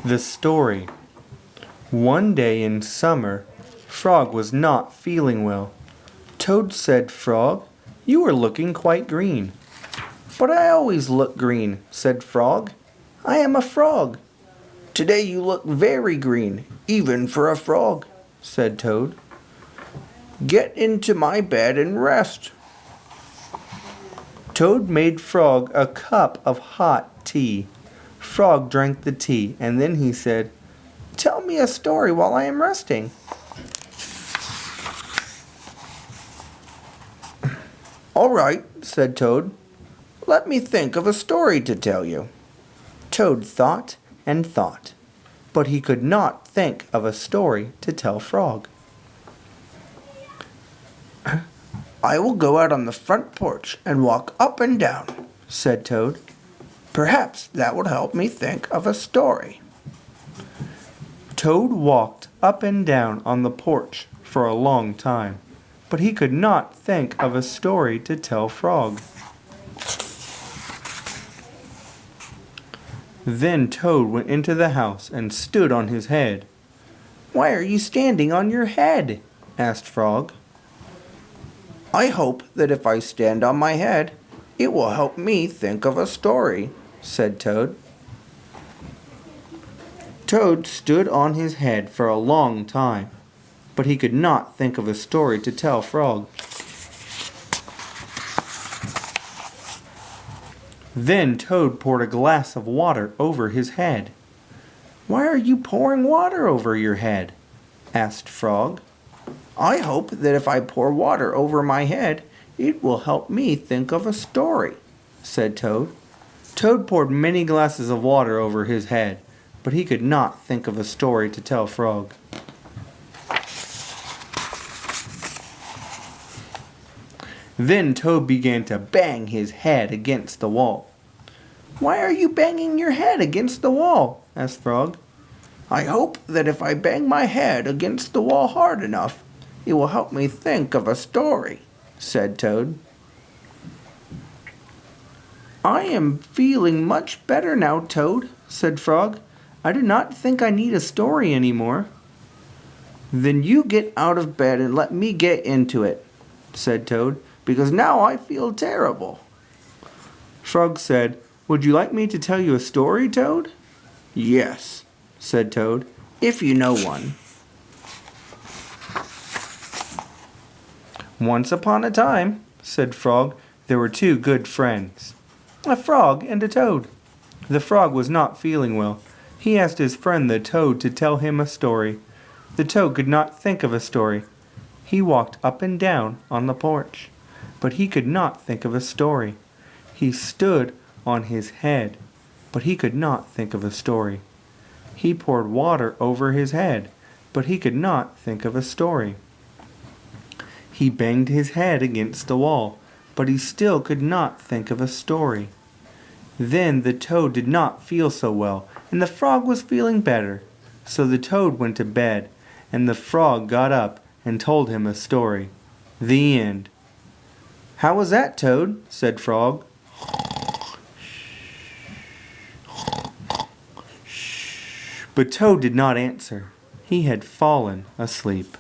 The story. One day in summer, Frog was not feeling well. Toad said, "Frog, you are looking quite green." "But I always look green," said Frog. "I am a frog." "Today you look very green, even for a frog," said Toad. "Get into my bed and rest." Toad made Frog a cup of hot tea. Frog drank the tea, and then he said, "Tell me a story while I am resting." "All right," said Toad. "Let me think of a story to tell you." Toad thought and thought, but he could not think of a story to tell Frog. "I will go out on the front porch and walk up and down," said Toad. "Perhaps that will help me think of a story." Toad walked up and down on the porch for a long time, but he could not think of a story to tell Frog. Then Toad went into the house and stood on his head. "Why are you standing on your head?" asked Frog. "I hope that if I stand on my head, it will help me think of a story," said Toad. Toad stood on his head for a long time, but he could not think of a story to tell Frog. Then Toad poured a glass of water over his head. "Why are you pouring water over your head?" asked Frog. "I hope that if I pour water over my head, it will help me think of a story," said Toad. Toad poured many glasses of water over his head, but he could not think of a story to tell Frog. Then Toad began to bang his head against the wall. "Why are you banging your head against the wall?" asked Frog. "I hope that if I bang my head against the wall hard enough, it will help me think of a story," said Toad. "I am feeling much better now, Toad," said Frog. "I do not think I need a story anymore." "Then you get out of bed and let me get into it," said Toad, "because now I feel terrible." Frog said, "Would you like me to tell you a story, Toad?" "Yes," said Toad, "if you know one." "Once upon a time," said Frog, "there were two good friends, a frog and a toad. The frog was not feeling well. He asked his friend the toad to tell him a story. The toad could not think of a story. He walked up and down on the porch, but he could not think of a story. He stood on his head, but he could not think of a story. He poured water over his head, but he could not think of a story. He banged his head against the wall, but he still could not think of a story. Then the toad did not feel so well, and the frog was feeling better. So the toad went to bed, and the frog got up and told him a story. The end. "How was that, Toad?" said Frog. But Toad did not answer. He had fallen asleep.